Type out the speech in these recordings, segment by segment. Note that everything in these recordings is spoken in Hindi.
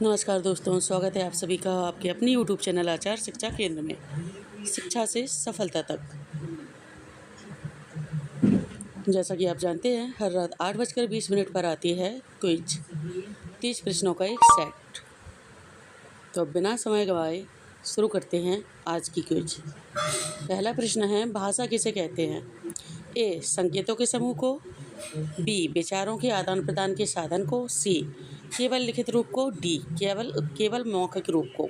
नमस्कार दोस्तों, स्वागत है आप सभी का आपके अपनी यूट्यूब चैनल आचार शिक्षा केंद्र में। शिक्षा से सफलता तक। जैसा कि आप जानते हैं, हर रात 8:20 पर आती है क्विज 30 प्रश्नों का एक सेट। तो अब बिना समय गंवाए शुरू करते हैं आज की क्विज। पहला प्रश्न है, भाषा किसे कहते हैं? ए. संकेतों के समूह को, बी. विचारों के आदान प्रदान के साधन को, सी. केवल लिखित रूप को, डी. केवल मौखिक रूप को।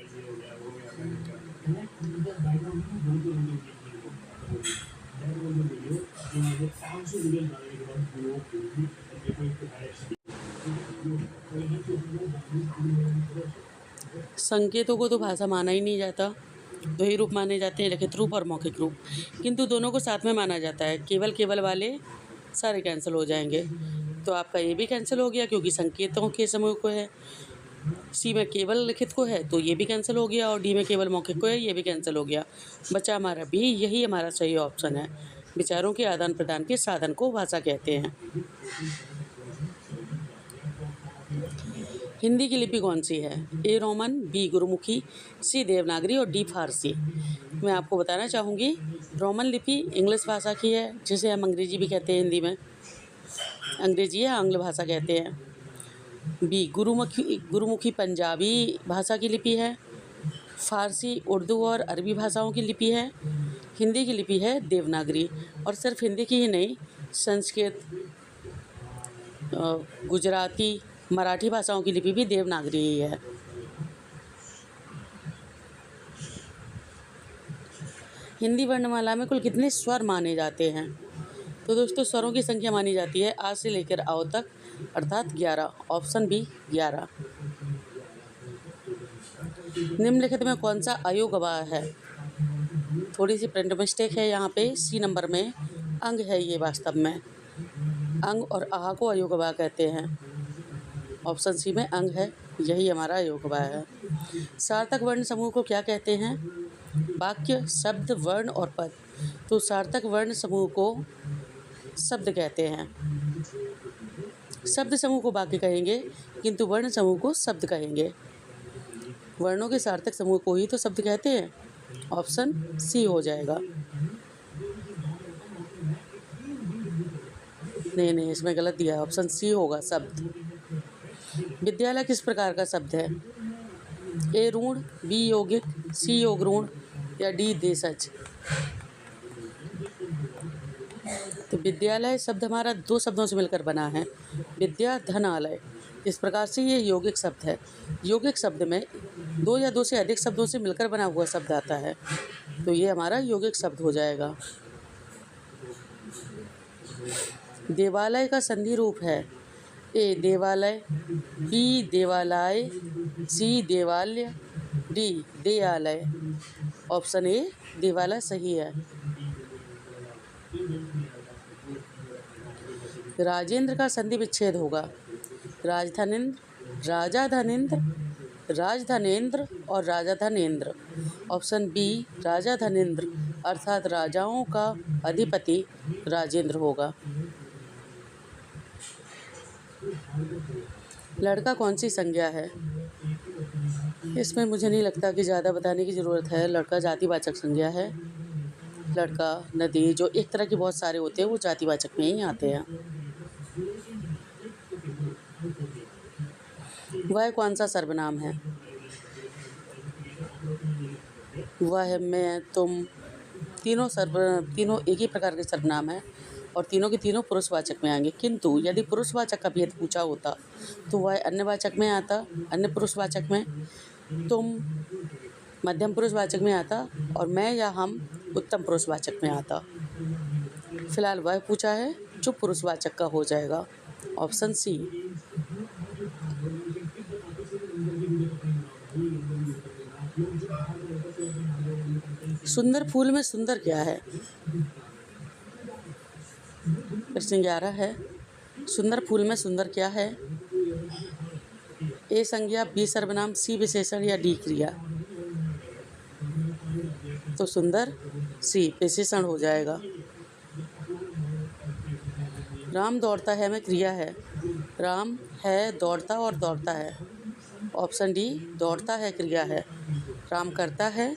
संकेतों को तो भाषा माना ही नहीं जाता, दो ही रूप माने जाते हैं, लिखित रूप और मौखिक रूप, किंतु दोनों को साथ में माना जाता है। केवल वाले सारे कैंसिल हो जाएंगे, तो आपका ये भी कैंसिल हो गया क्योंकि संकेतों के समूह को है। सी में केवल लिखित को है तो ये भी कैंसिल हो गया, और डी में केवल मौखिक को है, ये भी कैंसिल हो गया। बचा हमारा बी, यही हमारा सही ऑप्शन है। विचारों के आदान प्रदान के साधन को भाषा कहते हैं। हिंदी की लिपि कौन सी है? A. Roman, B. Gurmukhi, C. Devanagari और डी. फारसी। मैं आपको बताना चाहूँगी, रोमन लिपि इंग्लिश भाषा की है, जिसे हम अंग्रेजी भी कहते हैं। हिंदी में अंग्रेजी या आंग्ल भाषा कहते हैं। बी. गुरुमुखी पंजाबी भाषा की लिपि है। फारसी उर्दू और अरबी भाषाओं की लिपि है। हिंदी की लिपि है देवनागरी, और सिर्फ हिंदी की ही नहीं, संस्कृत, गुजराती, मराठी भाषाओं की लिपि भी देवनागरी ही है। हिंदी वर्णमाला में कुल कितने स्वर माने जाते हैं? तो दोस्तों, स्वरों की संख्या मानी जाती है आ से लेकर आओ तक, अर्थात 11। Option B 11। निम्नलिखित में कौन सा अयोगवाह है? थोड़ी सी प्रिंट मिस्टेक है यहाँ पे, सी नंबर में अंग है ये वास्तव में। अंग और आह को अयोगवाह कहते हैं। ऑप्शन सी में अंग है, यही हमारा अयोगवाह है। सार्थक वर्ण समूह को क्या कहते हैं? वाक्य, शब्द, वर्ण और पद। तो सार्थक वर्ण समूह को शब्द कहते हैं। शब्द समूह को वाक्य कहेंगे, किंतु वर्ण समूह को शब्द कहेंगे। वर्णों के सार्थक समूह को ही तो शब्द कहते हैं। ऑप्शन सी हो जाएगा। नहीं, इसमें गलत दिया है, ऑप्शन सी होगा शब्द। विद्यालय किस प्रकार का शब्द है? ए. ऋण, बी. यौगिक, सी. योग ऋण या डी. देशज। तो विद्यालय शब्द हमारा दो शब्दों से मिलकर बना है, विद्या धनालय। इस प्रकार से ये यौगिक शब्द है। यौगिक शब्द में दो या दो से अधिक शब्दों से मिलकर बना हुआ शब्द आता है, तो ये हमारा यौगिक शब्द हो जाएगा। देवालय का संधि रूप है? ए. देवालय, बी. देवालय, सी. देवालय, डी. देयालय। ऑप्शन ए देवालय सही है। राजेंद्र का संधि विच्छेद होगा? राजा धनेंद्र और राजा धनेंद्र। ऑप्शन बी राजा धनेंद्र, अर्थात राजाओं का अधिपति राजेंद्र होगा। लड़का कौन सी संज्ञा है? इसमें मुझे नहीं लगता कि ज़्यादा बताने की ज़रूरत है। लड़का जातिवाचक संज्ञा है। लड़का, नदी, जो एक तरह के बहुत सारे होते हैं, वो जातिवाचक में ही आते हैं। वह कौन सा सर्वनाम है? वह, मैं, तुम, तीनों एक ही प्रकार के सर्वनाम हैं, और तीनों के तीनों पुरुषवाचक में आएंगे। किंतु यदि पुरुषवाचक का भेद पूछा होता तो वह अन्यवाचक में आता, अन्य पुरुषवाचक में, तुम मध्यम पुरुषवाचक में आता, और मैं या हम उत्तम पुरुषवाचक में आता। फिलहाल वह पूछा है जो पुरुषवाचक का हो जाएगा। Option C. सुंदर फूल में सुंदर क्या है? प्रश्न 11 है, सुंदर फूल में सुंदर क्या है? ए संज्ञा, बी सर्वनाम, सी विशेषण या डी क्रिया। तो सुंदर सी विशेषण हो जाएगा। राम दौड़ता है में क्रिया है। राम है, दौड़ता और दौड़ता है। ऑप्शन डी दौड़ता है क्रिया है। राम करता है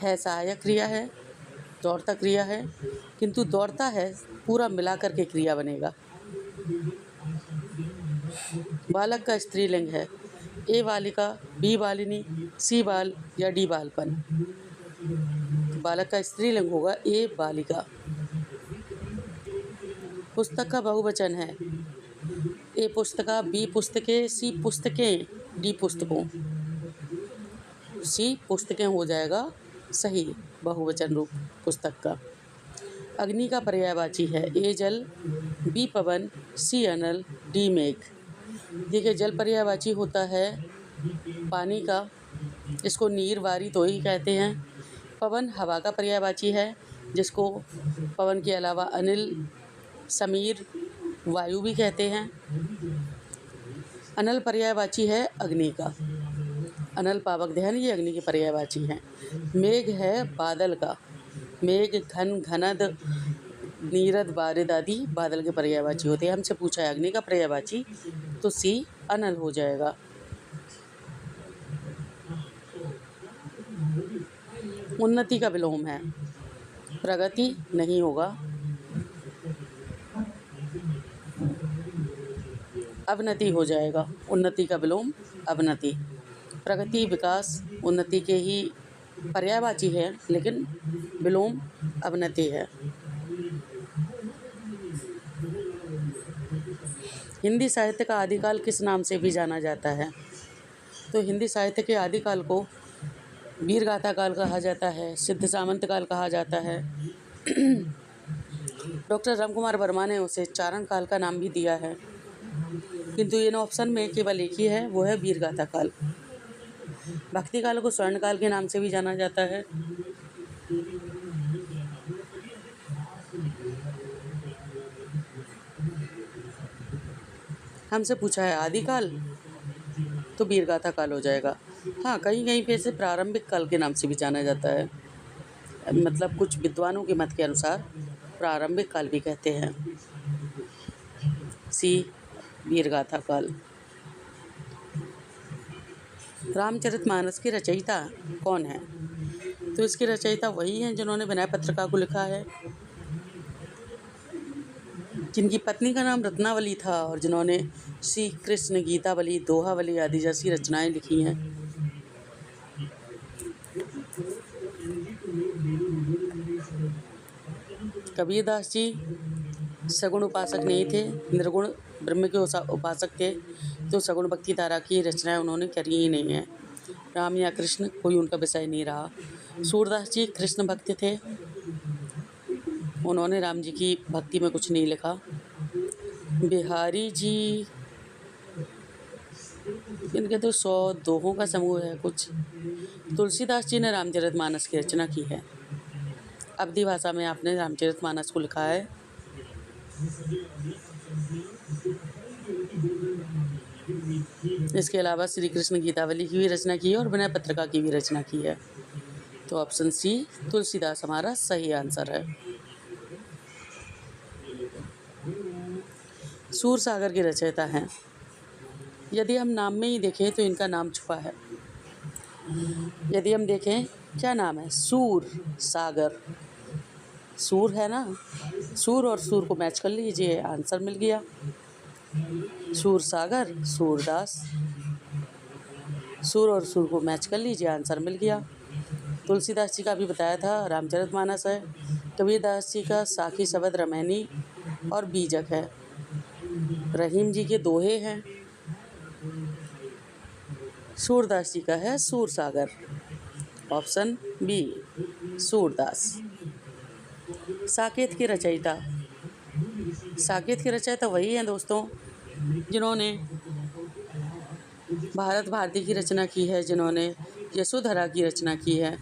सहायक क्रिया है, दौड़ता क्रिया है, किंतु दौड़ता है पूरा मिला कर के क्रिया बनेगा। बालक का स्त्रीलिंग है, ए बालिका, बी बालिनी, सी बाल या डी बालपन। बालक का स्त्रीलिंग होगा ए बालिका। पुस्तक का बहुवचन है, ए पुस्तका, बी पुस्तकें, सी पुस्तकें, डी पुस्तकों। सी पुस्तकें हो जाएगा सही बहुवचन रूप पुस्तक का। अग्नि का पर्यायवाची है, ए जल, बी पवन, सी अनल, डी मेघ। देखिए जल पर्यायवाची होता है पानी का, इसको नीर वारी तो ही कहते हैं। पवन हवा का पर्यायवाची है, जिसको पवन के अलावा अनिल, समीर, वायु भी कहते हैं। अनल पर्यायवाची है अग्नि का, अनल पावक दहन ये अग्नि के पर्यायवाची हैं। मेघ है बादल का, मेघ घन, घनद, नीरद, बारिद आदि बादल के पर्यायवाची होते हैं। हमसे पूछा है अग्नि का पर्यायवाची, तो सी अनल हो जाएगा। उन्नति का विलोम है, प्रगति नहीं होगा, अवनति हो जाएगा। उन्नति का विलोम अवनति। प्रगति, विकास उन्नति के ही पर्यायवाची है, लेकिन विलोम अवनति है। हिंदी साहित्य का आदिकाल किस नाम से भी जाना जाता है? तो हिंदी साहित्य के आदिकाल को वीर गाथा काल कहा जाता है, सिद्ध सामंत काल कहा जाता है। डॉक्टर रामकुमार वर्मा ने उसे चारण काल का नाम भी दिया है, किंतु इन ऑप्शन में केवल एक ही है, वो है वीर गाथा काल। भक्ति काल को स्वर्ण काल के नाम से भी जाना जाता है। हमसे पूछा है आदिकाल, तो वीर गाथा काल हो जाएगा। हाँ, कहीं कहीं पे इसे प्रारंभिक काल के नाम से भी जाना जाता है, मतलब कुछ विद्वानों के मत के अनुसार प्रारंभिक काल भी कहते हैं। सी वीर गाथा काल। रामचरितमानस की रचयिता कौन है? तो इसकी रचयिता वही हैं जिन्होंने विनय पत्रिका को लिखा है, जिनकी पत्नी का नाम रत्नावली था और जिन्होंने श्री कृष्ण, गीतावली, दोहावली आदि जैसी रचनाएं लिखी हैं। कबीरदास जी सगुण उपासक नहीं थे, निर्गुण ब्रह्म के उपासक थे, तो सगुण भक्ति धारा की रचनाएं उन्होंने करी ही नहीं है। राम या कृष्ण कोई उनका विषय नहीं रहा। सूरदास जी कृष्ण भक्त थे, उन्होंने राम जी की भक्ति में कुछ नहीं लिखा। बिहारी जी, इनके तो 100 दोहों का समूह है कुछ। तुलसीदास जी ने रामचरितमानस की रचना की है। अवधी भाषा में आपने रामचरितमानस को लिखा है। इसके अलावा श्री कृष्ण गीतावली की भी रचना की है और विनय पत्रिका की भी रचना की है। तो ऑप्शन सी तुलसीदास हमारा सही आंसर है। सूरसागर के रचयिता हैं। यदि हम नाम में ही देखें तो इनका नाम छुपा है। यदि हम देखें क्या नाम है, सूर सागर, सूर है ना, सूर और सूर को मैच कर लीजिए, आंसर मिल गया। सूर सागर, सूरदास, सूर और सूर को मैच कर लीजिए, आंसर मिल गया। तुलसीदास जी का भी बताया था रामचरितमानस है। कबीरदास जी का साखी शबद रमैनी और बीजक है। रहीम जी के दोहे हैं। सूरदास जी का है सूरसागर। Option B Surdas. साकेत की रचयिता, साकेत की रचयिता वही हैं दोस्तों जिन्होंने भारत भारती की रचना की है, जिन्होंने यशोधरा की रचना की है,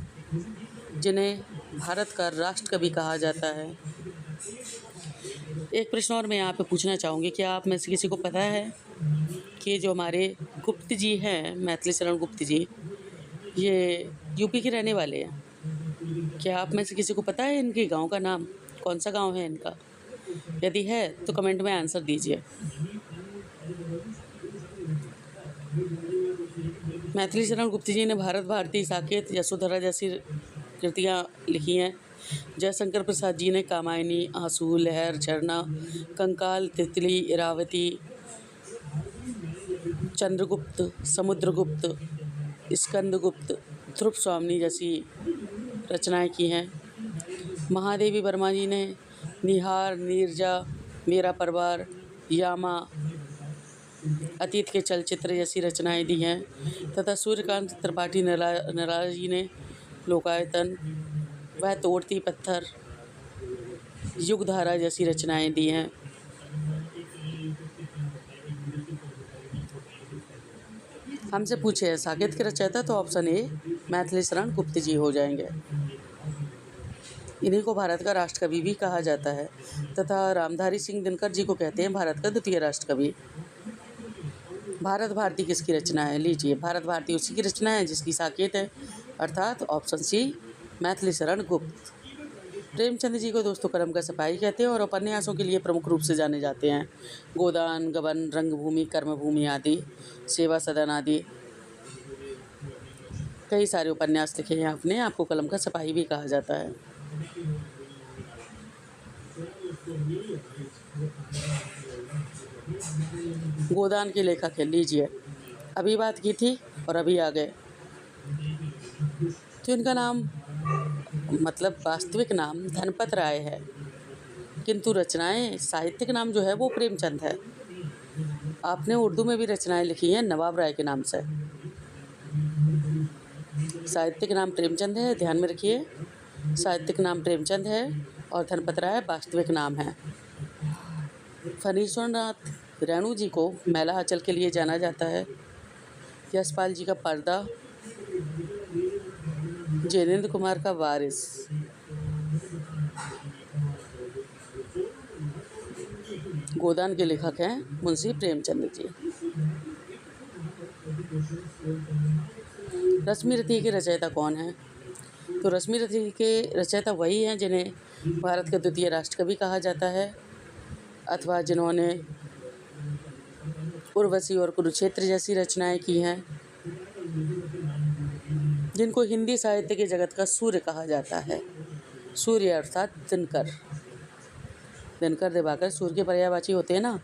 जिन्हें भारत का राष्ट्र कवि कहा जाता है। एक प्रश्न और मैं यहाँ पे पूछना चाहूँगी, क्या आप में से किसी को पता है कि जो हमारे गुप्त जी हैं, मैथिली शरण गुप्त जी, ये यूपी के रहने वाले हैं? क्या आप में से किसी को पता है इनके गांव का नाम, कौन सा गांव है इनका? यदि है तो कमेंट में आंसर दीजिए। मैथिली शरण गुप्त जी ने भारत भारती, साकेत, यशोधरा जैसी कृतियाँ लिखी हैं। जयशंकर प्रसाद जी ने कामायनी, आंसू, लहर, झरना, कंकाल, तितली, इरावती, चंद्रगुप्त, समुद्रगुप्त, स्कंदगुप्त, ध्रुव स्वामिनी जैसी रचनाएं की हैं। महादेवी वर्मा जी ने निहार, नीरजा, मेरा परिवार, यामा, अतीत के चलचित्र जैसी रचनाएं दी हैं। तथा सूर्यकांत त्रिपाठी निराला जी ने लोकायतन, वह तोड़ती पत्थर, युगधारा जैसी रचनाएं दी हैं। हमसे पूछे साकेत के रचयिता, तो ऑप्शन ए मैथिली शरण गुप्त जी हो जाएंगे। इन्हीं को भारत का राष्ट्रकवि भी कहा जाता है तथा रामधारी सिंह दिनकर जी को कहते हैं भारत का द्वितीय राष्ट्रकवि। भारत भारती किसकी रचना है? लीजिए, भारत भारती उसी की रचना है जिसकी साकेत है, अर्थात ऑप्शन सी मैथिली शरण गुप्त। प्रेमचंद जी को दोस्तों करम का सिपाही कहते हैं और उपन्यासों के लिए प्रमुख रूप से जाने जाते हैं। गोदान, गबन, रंगभूमि, कर्मभूमि आदि, सेवा सदन आदि कई सारे उपन्यास लिखे हैं आपने। आपको कलम का सिपाही भी कहा जाता है। गोदान के लेखक है, लीजिए, अभी बात की थी और अभी आ गए। तो इनका नाम मतलब वास्तविक नाम धनपत राय है, किंतु रचनाएं, साहित्यिक नाम जो है वो प्रेमचंद है। आपने उर्दू में भी रचनाएं लिखी हैं नवाब राय के नाम से। साहित्यिक नाम प्रेमचंद है, ध्यान में रखिए, साहित्यिक नाम प्रेमचंद है और धनपत राय वास्तविक नाम है। फणीश्वरनाथ रेणु जी को मैला आंचल के लिए जाना जाता है। यशपाल जी का पर्दा, जैनेन्द्र कुमार का वारिस, गोदान के लेखक हैं मुंशी प्रेमचंद जी। रश्मि रथी के रचयिता कौन है? तो रश्मि रथी के रचयिता वही हैं जिन्हें भारत के द्वितीय राष्ट्रकवि कहा जाता है, अथवा जिन्होंने उर्वशी और कुरुक्षेत्र जैसी रचनाएं की हैं, जिनको हिंदी साहित्य के जगत का सूर्य कहा जाता है। सूर्य अर्थात दिनकर, दिनकर दिवाकर सूर्य के पर्यायवाची होते हैं ना,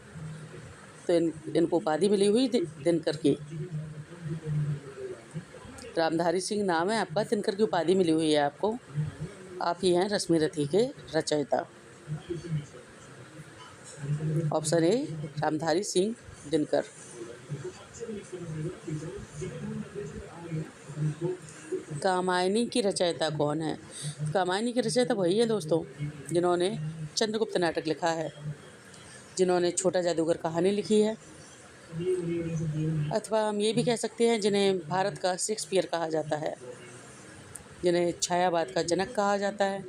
तो इनको उपाधि मिली हुई दिनकर की। रामधारी सिंह नाम है आपका, दिनकर की उपाधि मिली हुई है आपको। आप ही हैं रश्मि रथी के रचयिता। Option A Ramdhari Singh Dinkar. कामायनी की रचयिता कौन है? कामायनी की रचयिता वही है दोस्तों जिन्होंने चंद्रगुप्त नाटक लिखा है, जिन्होंने छोटा जादूगर कहानी लिखी है, अथवा हम ये भी कह सकते हैं जिन्हें भारत का शेक्सपियर कहा जाता है, जिन्हें छायावाद का जनक कहा जाता है।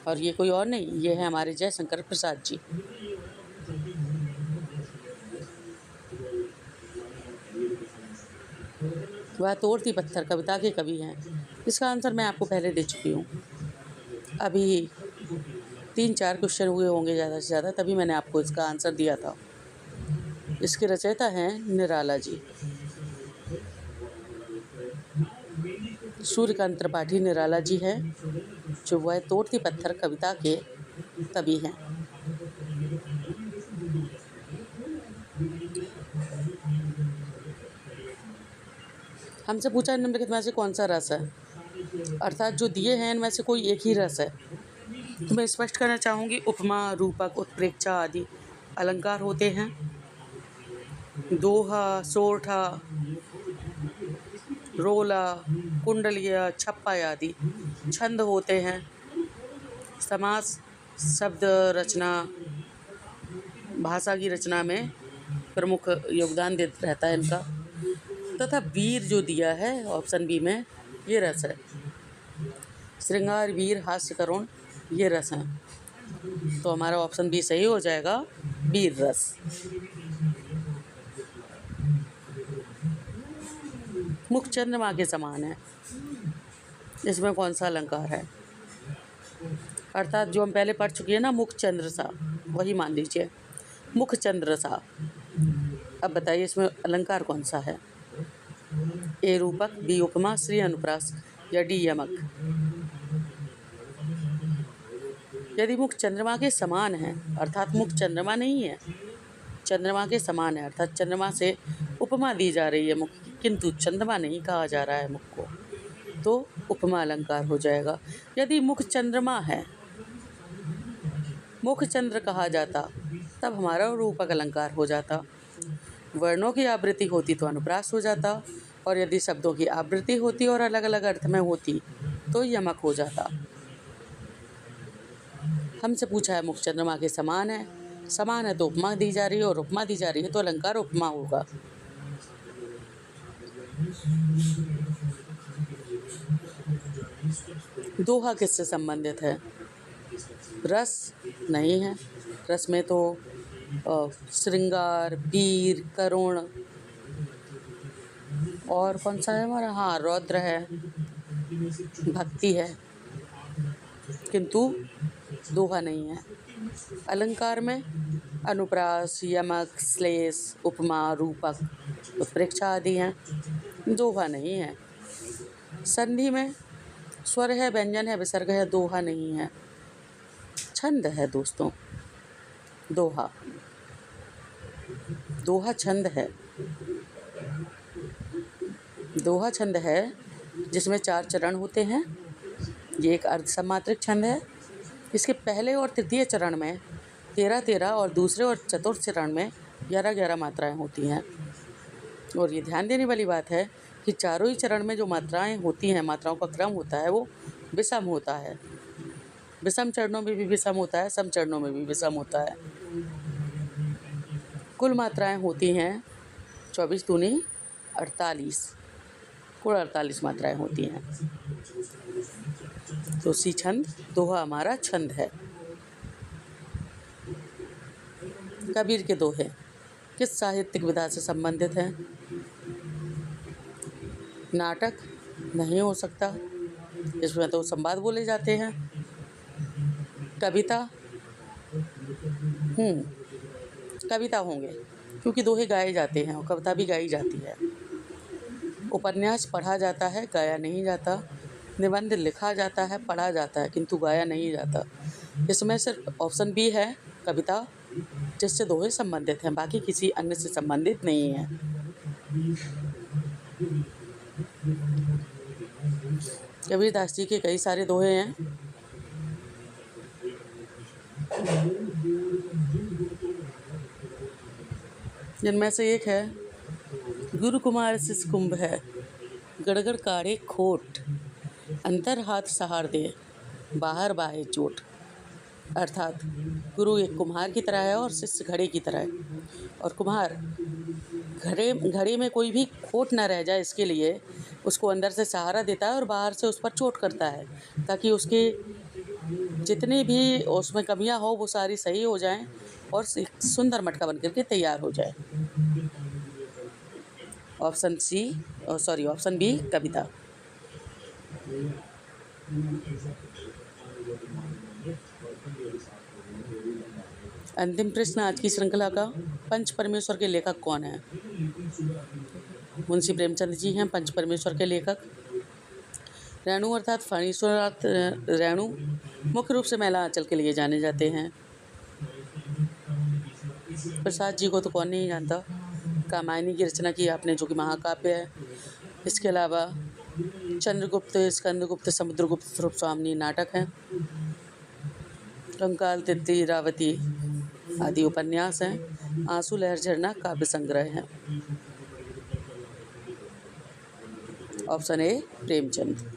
और ये कोई और नहीं, ये है हमारे जयशंकर प्रसाद जी। वह तोड़ती पत्थर कविता के कवि हैं। इसका आंसर मैं आपको पहले दे चुकी हूँ। अभी 3-4 क्वेश्चन हुए होंगे ज़्यादा से ज़्यादा, तभी मैंने आपको इसका आंसर दिया था। इसके रचयिता हैं निराला जी। सूर्यकांत त्रिपाठी निराला जी हैं, जो वह तोड़ती पत्थर कविता के कवि हैं। हमसे पूछा निम्नलिखित में से कौन सा रस है, अर्थात जो दिए हैं इनमें से कोई एक ही रस है। तो मैं स्पष्ट करना चाहूँगी, उपमा, रूपक, उत्प्रेक्षा आदि अलंकार होते हैं। दोहा, सोरठा, रोला, कुंडलिया, छप्पा आदि छंद होते हैं। समास, शब्द रचना, भाषा की रचना में प्रमुख योगदान देता रहता है इनका। तथा वीर जो दिया है ऑप्शन बी में, ये रस है। श्रृंगार, वीर, हास्य, करुण, ये रस हैं। तो हमारा ऑप्शन बी सही हो जाएगा, वीर रस। मुख चंद्रमा के समान है, इसमें कौन सा अलंकार है? अर्थात जो हम पहले पढ़ चुके हैं ना, मुख चंद्र सा, वही मान लीजिए, मुख चंद्र सा। अब बताइए इसमें अलंकार कौन सा है? ए रूपक, बी उपमा, सी अनुप्रास या डी यमक? यदि मुख चंद्रमा के समान है, अर्थात मुख चंद्रमा नहीं है, चंद्रमा के समान है अर्थात चंद्रमा से उपमा दी जा रही है मुख की, किंतु चंद्रमा नहीं कहा जा रहा है मुख को, तो उपमा अलंकार हो जाएगा। यदि मुख चंद्रमा है, मुख चंद्र कहा जाता, तब हमारा रूपक अलंकार हो जाता। वर्णों की आवृत्ति होती तो अनुप्रास हो जाता, और यदि शब्दों की आवृत्ति होती और अलग अलग अर्थ में होती तो यमक हो जाता। हमसे पूछा है मुख चंद्रमा के समान है, समान है तो उपमा दी जा रही है, और उपमा दी जा रही है तो अलंकार उपमा होगा। दोहा किससे संबंधित है? रस नहीं है, रस में तो श्रृंगार, वीर, करुण, और कौन सा है हमारा, हाँ रौद्र है, भक्ति है, किंतु दोहा नहीं है। अलंकार में अनुप्रास, यमक, श्लेष, उपमा, रूपक, उत्प्रेक्षा आदि हैं, दोहा नहीं है। संधि में स्वर है, व्यंजन है, विसर्ग है, दोहा नहीं है। छंद है दोस्तों, दोहा, दोहा छंद है। दोहा छंद है जिसमें 4 चरण होते हैं। ये एक अर्धसमात्रिक छंद है। इसके पहले और तृतीय चरण में 13-13 और दूसरे और चतुर्थ चरण में 11-11 मात्राएं होती हैं। और ये ध्यान देने वाली बात है कि चारों ही चरण में जो मात्राएं होती हैं, मात्राओं का क्रम होता है, वो विषम होता है। विषम चरणों में भी विषम होता है, सम चरणों में भी विषम होता है। कुल मात्राएं होती हैं 24 दूनी 48, कुल 48 मात्राएं होती हैं। तो सी छंद, दोहा हमारा छंद है। कबीर के दोहे किस साहित्यिक विधा से संबंधित हैं? नाटक नहीं हो सकता, इसमें तो संवाद बोले जाते हैं। कविता, कविता होंगे क्योंकि दोहे गाए जाते हैं और कविता भी गाई जाती है। उपन्यास पढ़ा जाता है, गाया नहीं जाता। निबंध लिखा जाता है, पढ़ा जाता है, किंतु गाया नहीं जाता। इसमें सिर्फ ऑप्शन बी है कविता, जिससे दोहे संबंधित हैं, बाकी किसी अन्य से संबंधित नहीं है। कबीरदास जी के कई सारे दोहे हैं। जिनमें से एक है, गुरु कुमार शिष कुंभ है, गड़गड़ काढ़े खोट, अंतर हाथ सहार दे, बाहर बाहे चोट। अर्थात गुरु एक कुम्हार की तरह है और शिष्य घड़े की तरह है, और कुम्हार घड़े में कोई भी खोट ना रह जाए इसके लिए उसको अंदर से सहारा देता है और बाहर से उस पर चोट करता है, ताकि उसके जितनी भी उसमें कमियां हो वो सारी सही हो जाएं और सुंदर मटका बन करके तैयार हो जाए। ऑप्शन बी कविता। अंतिम प्रश्न आज की श्रृंखला का, पंच परमेश्वर के लेखक कौन है? मुंशी प्रेमचंद जी हैं पंच परमेश्वर के लेखक। रेणु अर्थात फणीश्वरनाथ रेणु मुख्य रूप से महिला आंचल के लिए जाने जाते हैं। प्रसाद जी को तो कौन नहीं जानता। कामायनी की रचना की आपने, जो कि महाकाव्य है। इसके अलावा चंद्रगुप्त, स्कंदगुप्त, समुद्रगुप्त, स्वामिनी नाटक हैं। कंकाल, तितली, रावती आदि उपन्यास हैं। आंसू लहर झरना काव्य संग्रह है। Option A Premchand.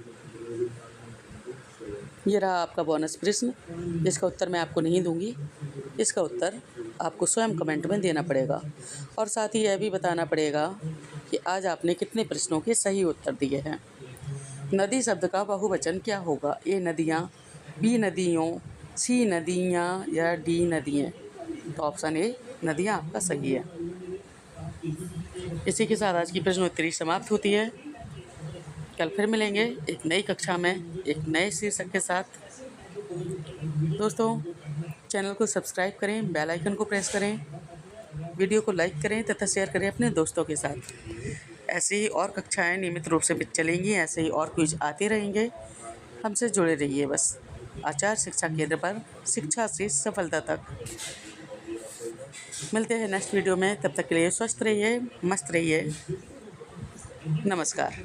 ये रहा आपका बोनस प्रश्न। इसका उत्तर मैं आपको नहीं दूंगी, इसका उत्तर आपको स्वयं कमेंट में देना पड़ेगा, और साथ ही यह भी बताना पड़ेगा कि आज आपने कितने प्रश्नों के सही उत्तर दिए हैं। नदी शब्द का बहुवचन क्या होगा? ए नदियाँ, बी नदियों, सी नदियाँ या डी नदियाँ? तो ऑप्शन ए नदियाँ आपका सही है। इसी के साथ आज की प्रश्नोत्तरी समाप्त होती है। कल फिर मिलेंगे एक नई कक्षा में एक नए शीर्षक के साथ। दोस्तों, चैनल को सब्सक्राइब करें, बेल आइकन को प्रेस करें वीडियो को लाइक करें तथा शेयर करें अपने दोस्तों के साथ। ऐसे ही और कक्षाएं नियमित रूप से चलेंगी, ऐसे ही और क्विज आते रहेंगे। हमसे जुड़े रहिए बस। आचार शिक्षा केंद्र पर शिक्षा से सफलता तक। मिलते हैं नेक्स्ट वीडियो में, तब तक के लिए स्वस्थ रहिए, मस्त रहिए। नमस्कार।